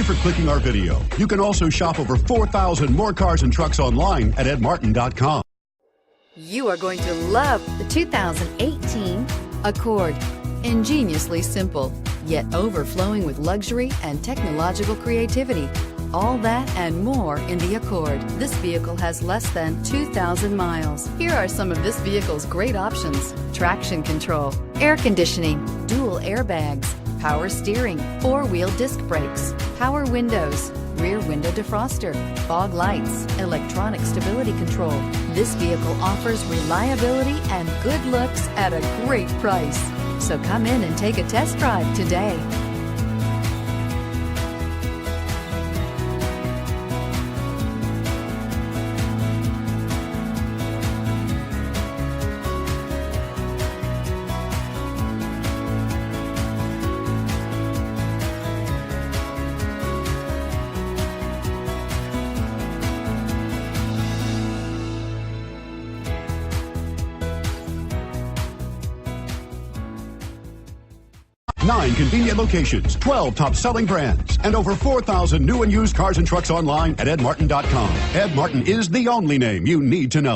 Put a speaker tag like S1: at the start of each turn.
S1: you for clicking our video. You can also shop over 4,000 more cars and trucks online at edmartin.com.
S2: You are going to love the 2018 Accord. Ingeniously simple, yet overflowing with luxury and technological creativity. All that and more in the Accord. This vehicle has less than 2,000 miles. Here are some of this vehicle's great options: traction control, air conditioning, dual airbags, power steering, four-wheel disc brakes, power windows, rear window defroster, fog lights, electronic stability control. This vehicle offers reliability and good looks at a great price. So come in and take a test drive today.
S1: Nine convenient locations, 12 top-selling brands, and over 4,000 new and used cars and trucks online at edmartin.com. Ed Martin is the only name you need to know.